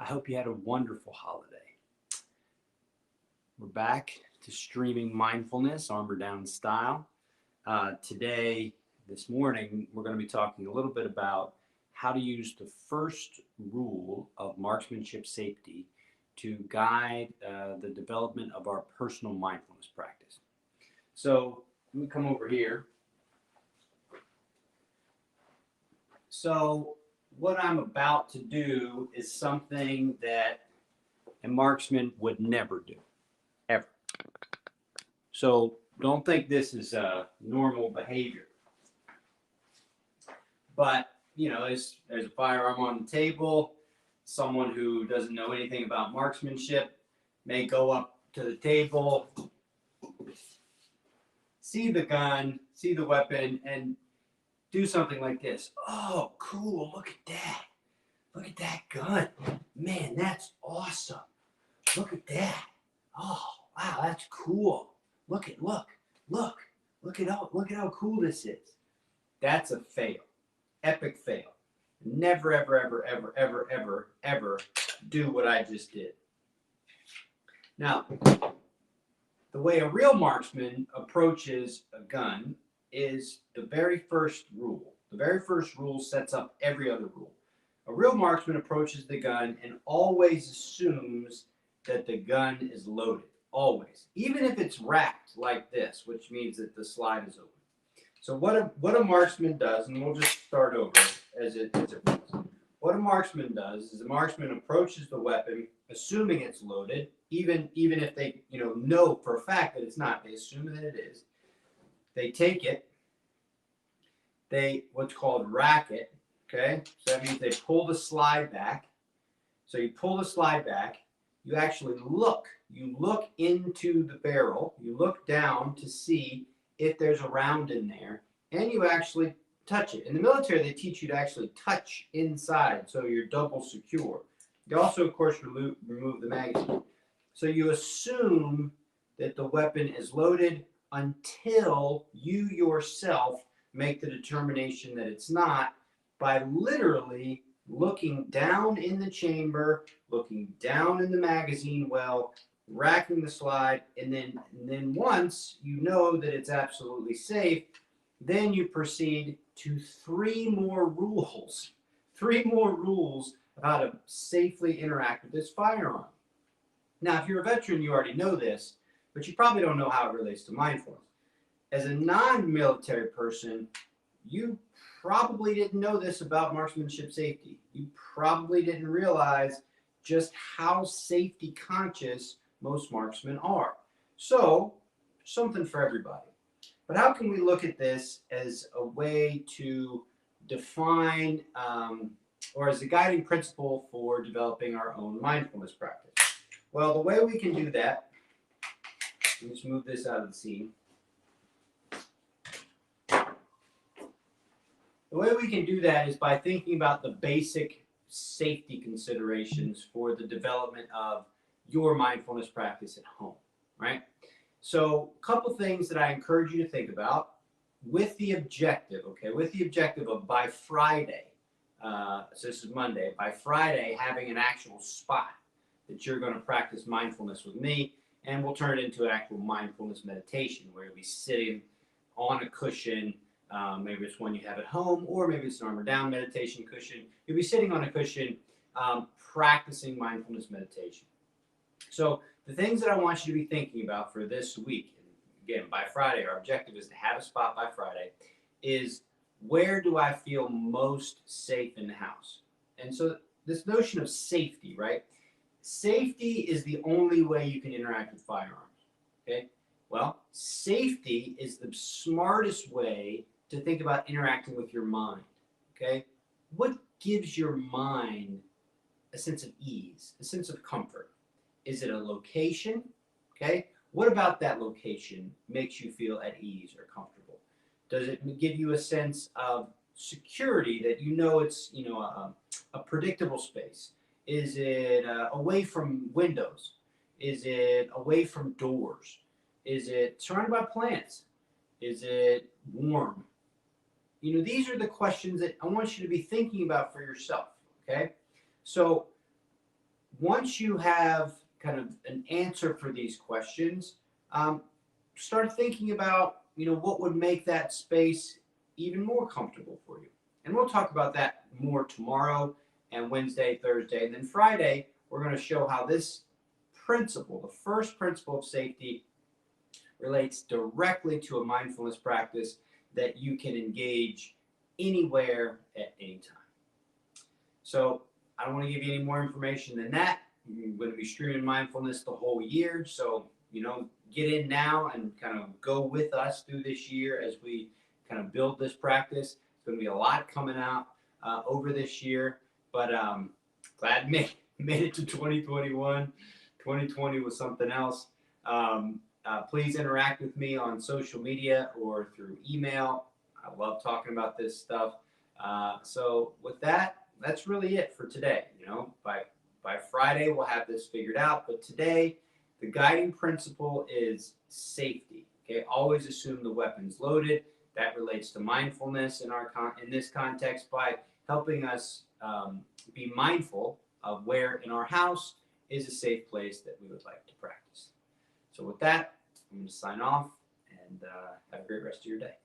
I hope you had a wonderful holiday. We're back to streaming mindfulness, armor down style. Today, this morning, we're going to be talking a little bit about how to use the first rule of marksmanship safety to guide the development of our personal mindfulness practice. So, let me come over here. So, what I'm about to do is something that a marksman would never do, ever. So don't think this is normal behavior. But, there's a firearm on the table. Someone who doesn't know anything about marksmanship may go up to the table, see the gun, see the weapon, and do something like this. Oh, cool, look at that. Look at that gun. Man, that's awesome. Look at that. Oh, wow, that's cool. Look at how cool this is. That's a fail. Epic fail. Never, ever, ever, ever, ever, ever, ever do what I just did. Now, the way a real marksman approaches a gun is the very first rule. The very first rule sets up every other rule. A real marksman approaches the gun and always assumes that the gun is loaded. Always. Even if it's racked like this, which means that the slide is open. So what a marksman does, and we'll just start over as it was. What a marksman does is a marksman approaches the weapon assuming it's loaded, even if they know for a fact that it's not. They assume that it is. They take it. They what's called rack it. Okay, so that means they pull the slide back. So you pull the slide back. You actually look. You look into the barrel. You look down to see if there's a round in there, and you actually touch it. In the military, they teach you to actually touch inside, so you're double secure. You also, of course, remove the magazine. So you assume that the weapon is loaded until you yourself make the determination that it's not by literally looking down in the chamber, looking down in the magazine well, racking the slide, and then once you know that it's absolutely safe, then you proceed to three more rules of how to safely interact with this firearm. Now, if you're a veteran, you already know this, but you probably don't know how it relates to mindfulness. As a non-military person, you probably didn't know this about marksmanship safety. You probably didn't realize just how safety conscious most marksmen are. So, something for everybody. But how can we look at this as a way to define or as a guiding principle for developing our own mindfulness practice? Well, the way we can do that, let's move this out of the scene. The way we can do that is by thinking about the basic safety considerations for the development of your mindfulness practice at home, right? So a couple things that I encourage you to think about with the objective of by Friday, so this is Monday, by Friday having an actual spot that you're going to practice mindfulness with me, and we'll turn it into an actual mindfulness meditation where you'll be sitting on a cushion. Maybe it's one you have at home, or maybe it's an armor down meditation cushion. You'll be sitting on a cushion practicing mindfulness meditation. So the things that I want you to be thinking about for this week, and again, by Friday, our objective is to have a spot by Friday, is where do I feel most safe in the house? And so this notion of safety, right? Safety is the only way you can interact with firearms, okay? Well, safety is the smartest way to think about interacting with your mind, okay? What gives your mind a sense of ease, a sense of comfort? Is it a location, okay? What about that location makes you feel at ease or comfortable? Does it give you a sense of security that you know it's, a predictable space? Is it away from windows? Is it away from doors? Is it surrounded by plants? Is it warm? These are the questions that I want you to be thinking about for yourself, okay? So once you have kind of an answer for these questions, start thinking about, what would make that space even more comfortable for you. And we'll talk about that more tomorrow and Wednesday, Thursday, and then Friday, we're going to show how this principle, the first principle of safety, relates directly to a mindfulness practice that you can engage anywhere at any time. So I don't want to give you any more information than that. We're going to be streaming mindfulness the whole year. So, get in now and kind of go with us through this year as we kind of build this practice. It's going to be a lot coming out over this year, but glad made it to 2021. 2020 was something else. Please interact with me on social media or through email. I love talking about this stuff. So with that, that's really it for today. By Friday, we'll have this figured out. But today, the guiding principle is safety. Okay, always assume the weapon's loaded. That relates to mindfulness in this context by helping us be mindful of where in our house is a safe place that we would like to practice. So with that, I'm going to sign off and have a great rest of your day.